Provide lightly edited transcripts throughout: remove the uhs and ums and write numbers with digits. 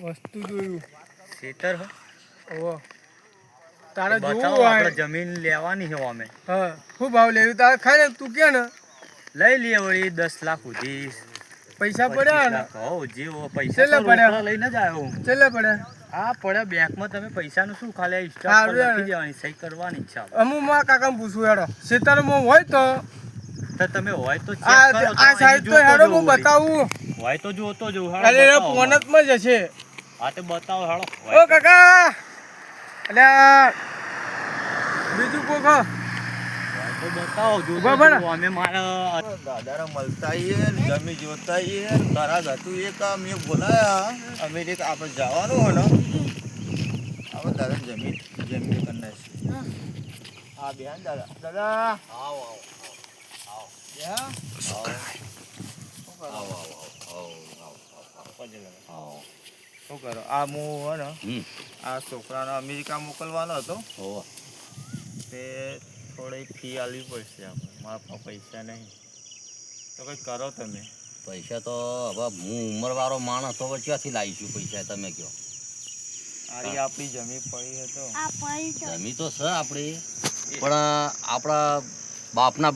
વસ્તુ જોયું ખેતર હો ઓહો તારે જોવું બતાવો હોય આપણે જમીન લેવાની છે અમે હા શું ભાવ લેવું તારે ખાઈ ને તું કે ને લઈ લઈએ વળી 10 લાખ સુધી પૈસા પડ્યા ને હો જીવો પૈસા છેલ્લે તો પડ્યા. રોકડા લઈને જ આવ્યો હું છેલ્લે પડ્યા આ પડ્યા બેંકમાં તમે પૈસાનું શું ખાલી આ સ્ટોક સારું પર યાર. લખી દેવાની સહી કરવાની છે અમુક માં કાકાને પૂછવું હેડો ખેતરમાં હોય તો તો તમે હોય તો check આ કરો, આ તો સાઈડ તો અહીં હેડો જોતો હું જવું વળી. બતાવું હોય તો જોતો જવું અરે એ પોનતમાં જ હશે હા તો બતાવો હાલો ઓ કાકા અલ્યા બીજું કોક હ? તો બતાવો ઉભા ભલા. જોતો અમે મારા દાદારા મળતા આઈએ ને જમી જોતા આઈએ ને ઘરાક હતું એક આ મેં બોલાયા અમેરિકા આપણે જવાનું હોય ને આપણે દાદા જમીન કરી નાખીએ હા બેન દાદા દાદા આવો આવો બેન શું કરો આ હું હોય ને આ છોકરાને અમેરિકા મોકલવાનો હતો તે થોડી ફી આલવી પડશે આપણે મારા પાસે પૈસા નહીં તો કંઈક કરો તમે પૈસા તો હવે હું ઉંમરવાળો માણસ તો ક્યાંથી લાવીશું પૈસા તમે કહો આરી આપણી જમીન પડી હતો જમી તો છે આપણી પણ આપણા બાપના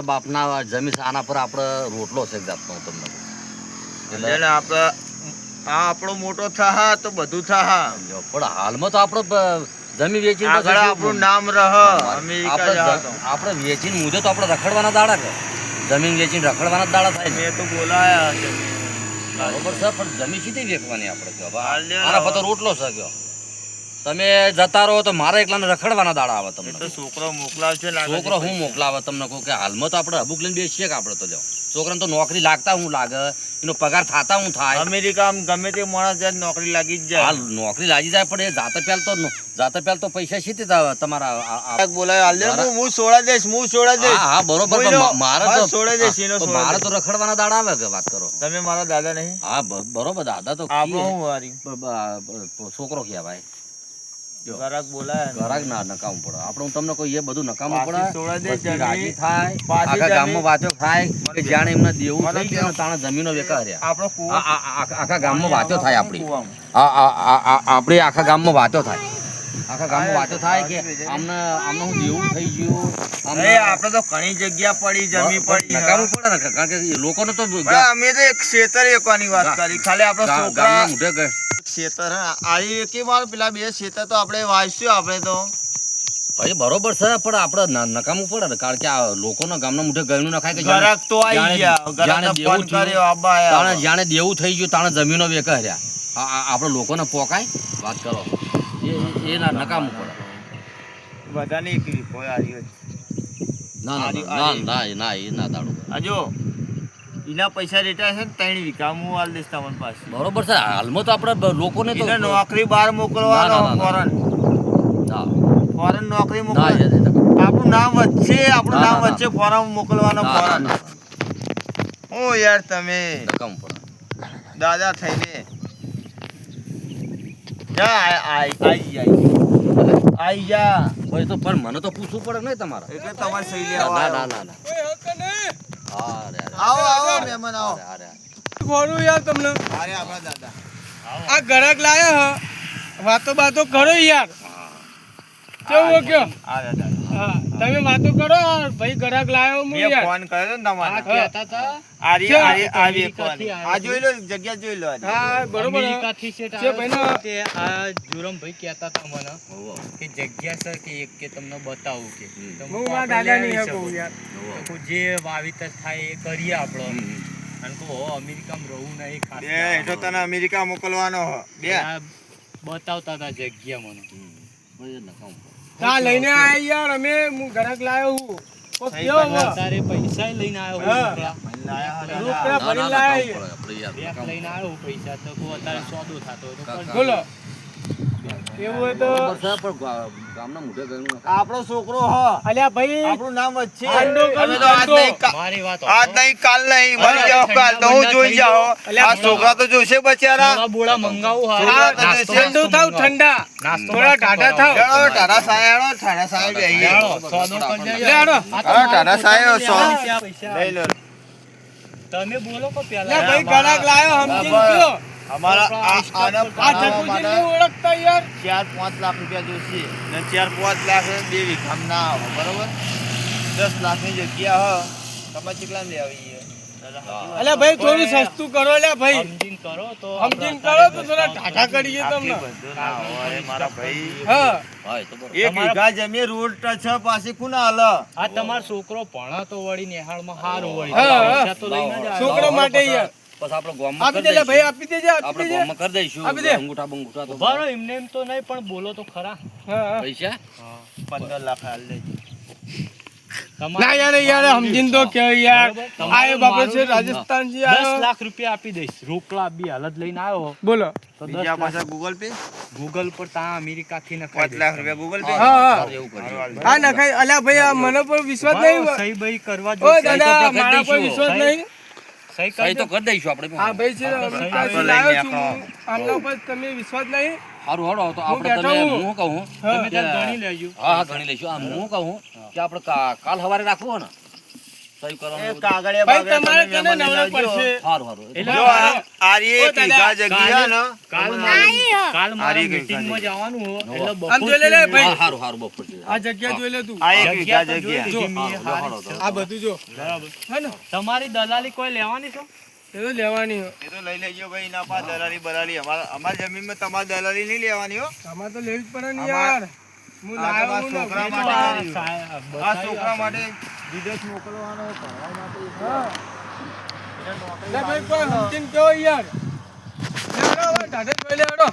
બાપના જમીન આના પર આપણે રોટલો છે જાતનો હું તમને કહું. એટલે આપણે આ આપણો મોટો થા તો બધું થા સમજો. પણ હાલમાં તો આપણે જમીન વેચીને આગળ આપણું નામ રહ અમેરિકા જાવ તો આપણે વેચીને મુદે તો આપણે રખડવાના દાડા કે જમીન વેચીને રખડવાના જ દાડા થાય ને. મેં તો બોલાયા છે બરોબર છે પણ જમીન સીધી વેચવાની આપણે કહો હાલ લે આના પર તો રોટલો છે કહો તમે જતા રહો તો મારા એકલાને રખડવાના દાડા આવે એ તો તમને છોકરો મોકલાવશે છોકરો હું મોકલાવે તમને કહું કે હાલમાં તો આપણે હબુક લઈને બેસીએ કે આપણે તો લ્યો છોકરાને તો નોકરી લાગતા હું લાગે એનો પગાર થતા હું થાય અમેરિકામાં ગમે તે માણસ જાય નોકરી લાગી જ જાય હાલ નોકરી લાગી જાય પણ એ જાતે પહેલ તો પૈસા સીધી તમારા બોલાય હાલ લે હું છોડા દઈશ હા બરોબર બોલો. પણ મારે હા, તો છોડાઈ દઈશ, એનો તો છોડાઈ મારે દઈશ. તો રખડવાના દાડા આવે કે વાત કરો તમે મારા દાદા નહીં હા બરોબર દાદા તો આપણો કીએ. હું વારી છોકરો કહેવાય જો. ઘરાક બોલાય ઘરાક ના નકામું પડે આપણે હું તમને કહું એ બધું નકામું પાછી છોડાઈ દે પડે જમીન. રાજી થાય પાછી આખા જમીન. ગામમાં વાતો થાય કે જાણે એમને દેવું મને થઈ ગયું ને તાણે જમીનો વેકા રહ્યા આપણો કૂવો આખા ગામમાં વાતો થાય આપણી કૂવામાં. આપણે આખા ગામમાં વાતો થાય આખા ગામમાં વાતો થાય કે આમને હું દેવું થઈ ગયું અરે આપણે તો ઘણી જગ્યા પડી જમીન પડી નકામું પડે ને કારણ કે એ લોકોને તો પણ અમે તો એક ખેતર એકવાની વાત કરી ખાલી આપણા છોકરા ગામના મોઢે ગਏ ખેતર આરી કે માર પેલા બે ખેતર તો આપણે વાવીશું આપણે તો ભાઈ બરોબર છે પણ આપણે નકામું પડે ને કારણ કે આ લોકોના ગામના મોઢે ગયનું નખાય કે ઘરાક તો આવી ગયા ઘરાકને ફોન કર્યો આબા આયા જાણે દેવું થઈ ગયું તાણે જમીનો વેકા રહ્યા આપણે લોકોને પોકાય વાત કરો એ ના નકામું પડે બધાને એક કોઈ આવ્યો ના એ ના દાડો આજો એના પૈસા રેટા છે ને 3 વીઘા હું આલ દઈશ તમને પાસે બરોબર છે હાલમાં તો આપણે લોકોને તો એને નોકરી બહાર મોકલવાનો ના. ફોરેન નોકરી ના મોકલ આપણું નામ વચ્ચે ફોરમ મોકલવાનો ફોરન ઓ યાર તમે નકામું પડે દાદા થઈને જા આઈ જા ભાઈ તો પણ મને તો પૂછવું પડે નહીં તમારે એટલે તમારે સહી ના લેવા ના આવ્યો. ના કોઈ હક નહીં આવો મહેમાન આવો ખોરું યાર તમને અરે આપણા દાદા આ ઘરાક લાયા હ વાતો બાતો કરો યાર કેવું કયો આ દાદા હા તમે વાતો કરો ભાઈ ઘરાક લાયો હું મેં યાર ફોન કર્યો ને તમારે કહેતા હતા આરી કેમ? આરી આવી ફોન આ જોઈ લો જગ્યા જોઈ લો આરી. હા બરોબર અમેરિકાથી શેઠ છે આવ્યો ભાઈનો- હતો તે આ જુરમભાઈ કહેતા હતા મને કે જગ્યા છે કે એક કે તમને બતાવું કે તો હું કહું મારા આપણે દાદા લઈ નહીં શકો. કહું યાર તો કહું જે વાવેતર થાય એ કરીએ આપણે અને કહું હો અમેરિકામાં રહું નહીં ખાસ બે હેઠો તને અમેરિકા મોકલવાનો હો. બે આ બતાવતા હતા જગ્યા મને નકામું તા લઈને આયા યાર અમે હું ઘરાક લાયો હું કોક સહી કેવો કરવા. હો? તારે પૈસા લઈને આવ્યો હા. હું લાયા હો રૂપિયા દાદા. ભરી લાયા બેગ લઈને આવ્યો પૈસા તો કહું અત્યારે સોદો થતો હોય તો કરજો. બોલો એવું હોય તો ગામના મોઢે ગયું આપણો છોકરો હ અલ્યા ભાઈ આપણું નામ વચ્ચે આંડો કરી અમે તો આજ આંડો. નહીં મારી વાત આજ નહીં કાલ નહીં મરી જાઓ કાલ તો હું જોઈ જાઓ અલ્યા આ છોકરા તો જોશે બચારા બોળા બોળા મંગાવું હારું. છોકરા તો નાસ્તો ઠંડુ બાસ્તો થાવ મંગાવું. ઠંડા નાસ્તો થોડા બાસ્તો ટાટા કરાવો. થાવ હેડો ટાટા સાહેબ બેહીએ હેડો, સોદો કરજો. લે, હેડો. આ તો હા, ટાટા સાહેબ, પૈસા, સો. પૈસા. લઈ લો તમે બોલો કે લે પેલા ભાઈ ઘરાક લાયો સમજીને કયો અમારા આના આ ભણાવવા જગુજી માટે નહીં ઓળખતા યાર 4-5 લાખ રૂપિયા જોશે ને 4-5 લાખ 2 વીઘામાં ના આવે બરોબર 10 લાખની જગ્યા તમે કેટલા લઈ આવી અલ્યા ભાઈ થોડું સસ્તું કરો લ્યા ભાઈ સમજીને કરો તો સમજીને કરો તો થોડા ટાટા કરીએ તમને મારા ભાઈ હા હા એ તો બરોબર. 1 વીઘા જમીન રોડ ટચ પાછી કુના હાલ આ તમારો છોકરો ભણા તો વળી નિહાળમાં હારું વળી હા, હા. પૈસા તો લઈને જ આવ્યો. છોકરા માટે યાર પછી આપણે ગામમાં આપી કરી દે લે ભાઈ દઈશું. આપી દેજે આપી આપણે દેજે ગામમાં કરી દઈશું આપી દે. અંગૂઠા બંગૂઠા તો ઉભા રહો, એમને એમ તો નહીં પણ બોલો તો ખરા. હા હા. પૈસા 15 લાખ હાલ દેજો ના યાર યાર સમજીને તો કે યાર બરોબર. આ એ બાપા છે રાજસ્થાન થી 10 આવ્યો લાખ રૂપિયા આપી દઈશ રોકડા બી હાલત લઈને આવ્યો બોલો તો 10 બીજા લાખ પાછા ગૂગલ પે ગૂગલ પર તા અમેરિકાથી 5 લાખ રૂપિયા ગૂગલ પે હા હા સારું એવું કરીએ. હા નખાય અલ્યા ભાઈ આ મને પર વિશ્વાસ નહીં સહી બહી કરવા ઓ જોઈએ. દાદા કરી મારા પર દઈશું. વિશ્વાસ નહીં સહી સહી કરી તો દો. કરી દઈશું આપણે હા ભાઈ છે આપણે સહી અમેરિકાથી તો લાવ્યો લઈને છું હું. આમના ઉપર તમે વિશ્વાસ નહીં સારું હળો તો હું આપણે બેઠો તમે હું. હું કહું હા. તમે ત્યાં ગણી લેજો. હા હા ગણી લઈશું આમ હું કહું કે આપણે કાલ સવારે રાખવું હોય ને સહી એ કરવાનું કાગળિયા ભાઈ બાગળિયા તમારે તમે તને મહેમાન નવરા લાવજો. પડશે સારું સારું એટલે જો આ રી ઓ એક દાદા, વીઘા જગ્યા ને કાલ મારે આરી ગઈ મીટિંગમાં કાલે. જવાનું હો નવો. એટલે આમ જોઈ લે લે બપોરથી ભાઈ. સારું સારું બપોર છે. આ જગ્યા જોઈ લે તું આ એક વીઘા જગ્યા તો જોઈ જગ્યા લીધી મેં, હા, હારી હા, છે. આ બધું જો બરાબર. હે ને તમારી દલાલી કોઈ લેવાની છો? એ તો લેવાની હો. એ તો લઈ લેજો ભાઈ ના પા દલાલી બલાલી અમારી જમીનમાં તમારે દલાલી નહીં લેવાની હો આમાં તો લેવી જ પડે ને આમાં- યાર હું આ લાવ્યો તમારા હું ને છોકરા ભાઈ માટે તો આ આ- આ છોકરા માટે વિદેશ મોકલવાનો ભણવા માટે હા. એને નોકરી લે ભાઈ લાવવી કોઈ સમજીને કહો યાર લે હેડો હવે ઢાઢે જોઈ લે હેડો